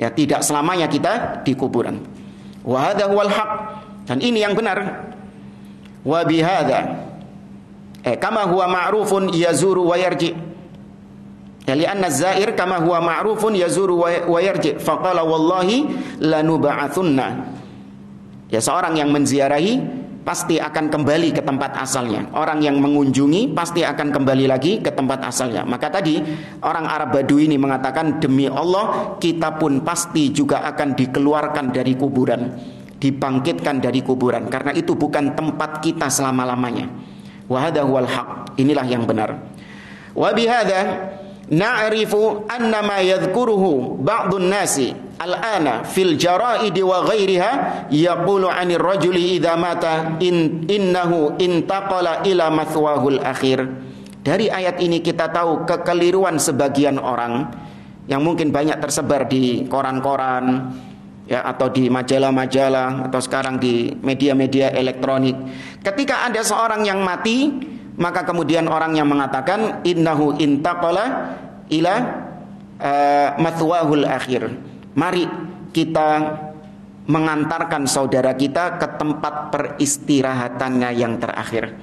Ya, tidak selamanya kita di kuburan. Wa hadza huwal haq. Dan ini yang benar. Wa bihadza kama huwa ma'rufun yazuru wa yarji. Ya, li'anna zair kama huwa ma'rufun yazuru wa yarji. Faqala wallahi lanub'atsunna. Ya, seorang yang menziarahi pasti akan kembali ke tempat asalnya. Orang yang mengunjungi pasti akan kembali lagi ke tempat asalnya. Maka tadi orang Arab Badui ini mengatakan, demi Allah, kita pun pasti juga akan dikeluarkan dari kuburan, dibangkitkan dari kuburan, karena itu bukan tempat kita selama-lamanya. Wa hadha huwal haq. Inilah yang benar. Wa bihadza na'rifu anna ma yadhkuruhu ba'dun nasi al-ana fil jara'id wa ghairiha yaqulu 'anil rajuli idza mata innahu intaqala ila mathwahul akhir. Dari ayat ini kita tahu kekeliruan sebagian orang yang mungkin banyak tersebar di koran-koran, ya, atau di majalah-majalah, atau sekarang di media-media elektronik. Ketika ada seorang yang mati, maka kemudian orang yang mengatakan innahu intaqala ila mathwahul akhir. Mari kita mengantarkan saudara kita ke tempat peristirahatannya yang terakhir.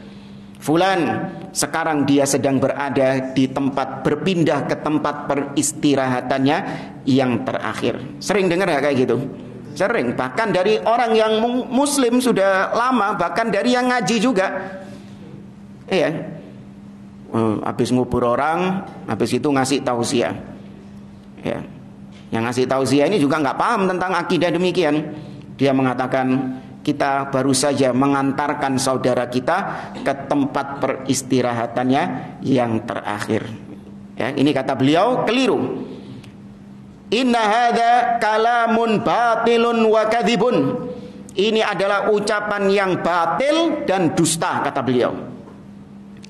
Fulan sekarang dia sedang berada di tempat, berpindah ke tempat peristirahatannya yang terakhir. Sering dengar ya kayak gitu? Sering, bahkan dari orang yang muslim sudah lama, bahkan dari yang ngaji juga. Iya. Habis ngubur orang, habis itu ngasih tausiah. Ya. Yang ngasih tausiah ini juga nggak paham tentang akidah demikian. Dia mengatakan, kita baru saja mengantarkan saudara kita ke tempat peristirahatannya yang terakhir. Ya, ini kata beliau keliru. Inna hadza kalamun batilun wa kadzibun. Ini adalah ucapan yang batil dan dusta, kata beliau.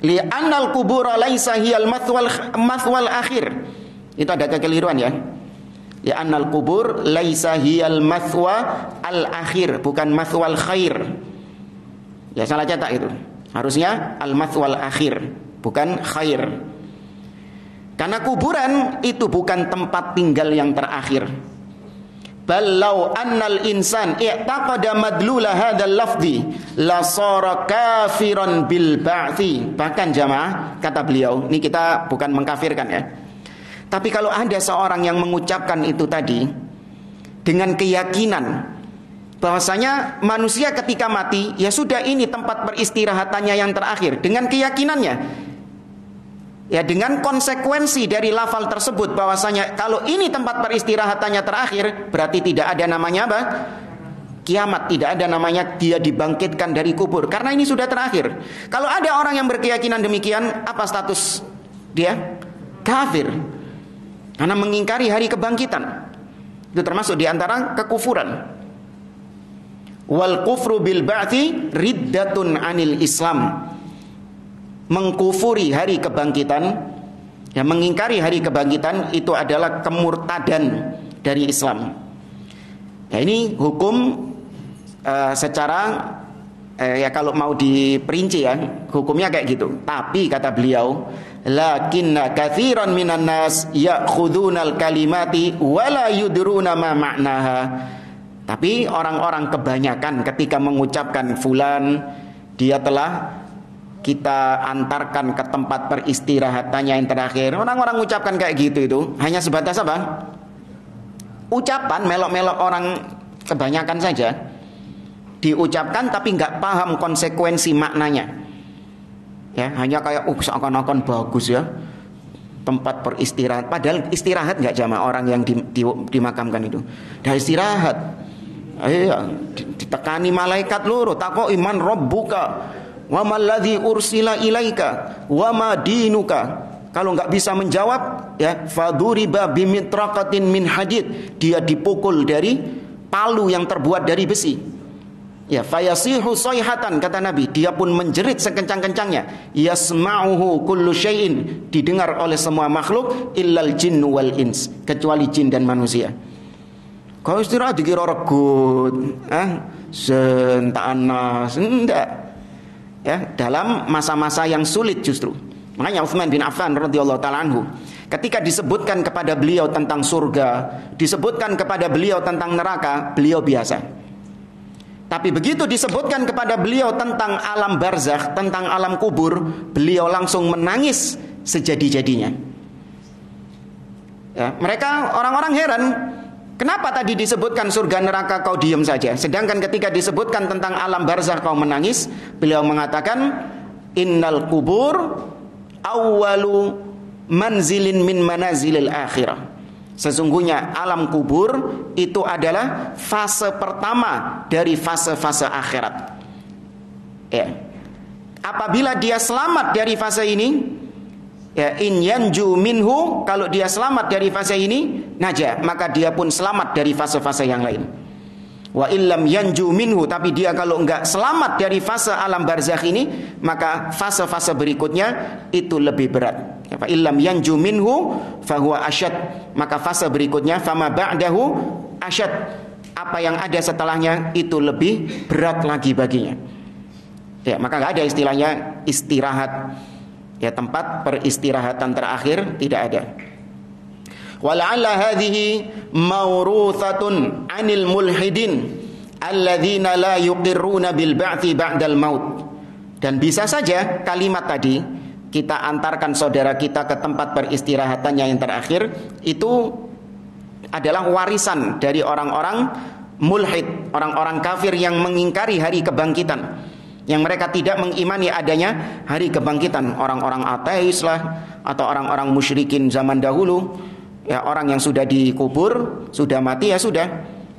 Li'annal kubura laisa hiyal mathwal akhir. Itu ada kekeliruan ya. Li'annal kubur laisa hiyal mathwa al akhir, bukan mathwal khair. Ya salah cetak itu. Harusnya al mathwal akhir, bukan khair. Karena kuburan itu bukan tempat tinggal yang terakhir. Ballau annal insan i'taqada madlula hadzal lafzi la sara kafiran bil ba'thi. Bahkan jamaah, kata beliau, ini kita bukan mengkafirkan ya. Tapi kalau ada seorang yang mengucapkan itu tadi dengan keyakinan bahwasanya manusia ketika mati ya sudah, ini tempat peristirahatannya yang terakhir, dengan keyakinannya, ya dengan konsekuensi dari lafal tersebut bahwasanya kalau ini tempat peristirahatannya terakhir, berarti tidak ada namanya apa? Kiamat, tidak ada namanya dia dibangkitkan dari kubur, karena ini sudah terakhir. Kalau ada orang yang berkeyakinan demikian, apa status dia? Kafir, karena mengingkari hari kebangkitan. Itu termasuk diantara kekufuran. Wal kufru bil ba'thi riddatun anil Islam. Mengkufuri hari kebangkitan, ya mengingkari hari kebangkitan, itu adalah kemurtadan dari Islam. Ya, ini hukum secara ya kalau mau diperinci ya, hukumnya kayak gitu. Tapi kata beliau, lakinna katsiran minan nas ya'khudunal kalimati wala yudruna ma ma'naha. Tapi orang-orang kebanyakan ketika mengucapkan fulan, dia telah kita antarkan ke tempat peristirahatannya yang terakhir. Orang-orang mengucapkan kayak gitu itu hanya sebatas apa? Ucapan, melok-melok orang kebanyakan saja. Diucapkan tapi nggak paham konsekuensi maknanya. Ya, hanya kayak seakan-akan bagus ya tempat peristirahat. Padahal istirahat nggak jamaah orang yang dimakamkan itu. Dah istirahat. Ditekani malaikat loro, takok iman rabbuka wa malladzi ursila ilaika wa ma dinuka. Kalau nggak bisa menjawab, ya faduriba bimitraqatin min hadid, dia dipukul dari palu yang terbuat dari besi. Ya, fayasihu sayhatan, kata Nabi, dia pun menjerit sekencang-kencangnya. Yasma'uhu kullu syai'in, didengar oleh semua makhluk illal jinnu wal ins, kecuali jin dan manusia. Kau istirahat dikira regut, sentanas, enggak. Ya, dalam masa-masa yang sulit justru. Makanya Utsman bin Affan radhiyallahu taala anhu, ketika disebutkan kepada beliau tentang surga, disebutkan kepada beliau tentang neraka, beliau biasa. Tapi begitu disebutkan kepada beliau tentang alam barzakh, tentang alam kubur, beliau langsung menangis sejadi-jadinya. Ya, mereka orang-orang heran, kenapa tadi disebutkan surga neraka kau diam saja, sedangkan ketika disebutkan tentang alam barzakh kau menangis. Beliau mengatakan, innal kubur awwalu manzilin min manazilil akhirah. Sesungguhnya alam kubur itu adalah fase pertama dari fase-fase akhirat. Ya. Apabila dia selamat dari fase ini, ya, in yanju minhu, kalau dia selamat dari fase ini, naja, maka dia pun selamat dari fase-fase yang lain. Wa illam yanju minhu, tapi dia kalau enggak selamat dari fase alam barzakh ini, maka fase-fase berikutnya itu lebih berat. Fa illam yanju minhu fahuwa asyad, maka fase berikutnya fama ba'dahu asyad, apa yang ada setelahnya itu lebih berat lagi baginya. Ya, maka enggak ada istilahnya istirahat. Ya, tempat peristirahatan terakhir tidak ada. Wala'alla hadhihi mawruthatun 'anil mulhidin alladzina la yuqirruna bil ba'thi ba'dal maut. Dan bisa saja kalimat tadi kita antarkan saudara kita ke tempat peristirahatannya yang terakhir itu adalah warisan dari orang-orang mulhid, orang-orang kafir yang mengingkari hari kebangkitan, yang mereka tidak mengimani adanya hari kebangkitan. Orang-orang ateis lah, atau orang-orang musyrikin zaman dahulu. Ya, orang yang sudah dikubur, sudah mati, ya sudah.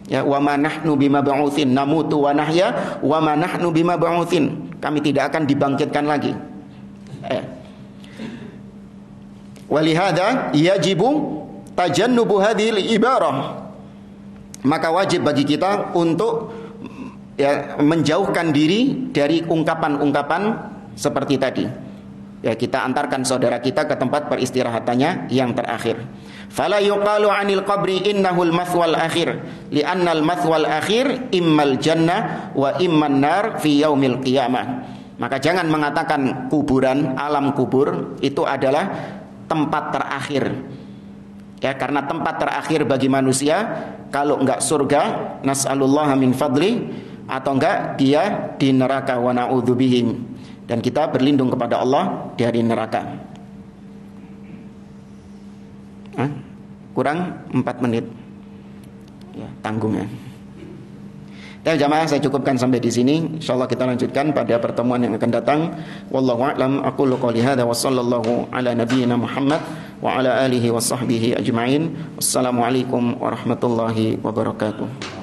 Ya, wa ma nahnu bimab'utsin, namutu wa nahya wa ma nahnu bimab'utsin. Kami tidak akan dibangkitkan lagi. Walihada yajibu tajannubu hadhil ibarah. Maka wajib bagi kita untuk ya menjauhkan diri dari ungkapan-ungkapan seperti tadi. Ya, kita antarkan saudara kita ke tempat peristirahatannya yang terakhir. Fala yuqalu 'anil qabri innahul mathwal akhir, li'annal mathwal akhir immal jannah wa imman nar fi yaumil qiyamah. Maka jangan mengatakan kuburan, alam kubur itu adalah tempat terakhir. Ya, karena tempat terakhir bagi manusia kalau enggak surga, nas'alullaha min fadli, atau enggak dia di neraka, wa na'udzubihim. Dan kita berlindung kepada Allah dari neraka. Kurang 4 menit. Ya, tanggung ya. Dan jamaah, saya cukupkan sampai di sini. Insyaallah kita lanjutkan pada pertemuan yang akan datang. Wallahu a'lam. Aqulu qouli hadza wa sallallahu ala nabiyyina Muhammad wa ala alihi wa sahbihi ajma'in. Wassalamualaikum warahmatullahi wabarakatuh.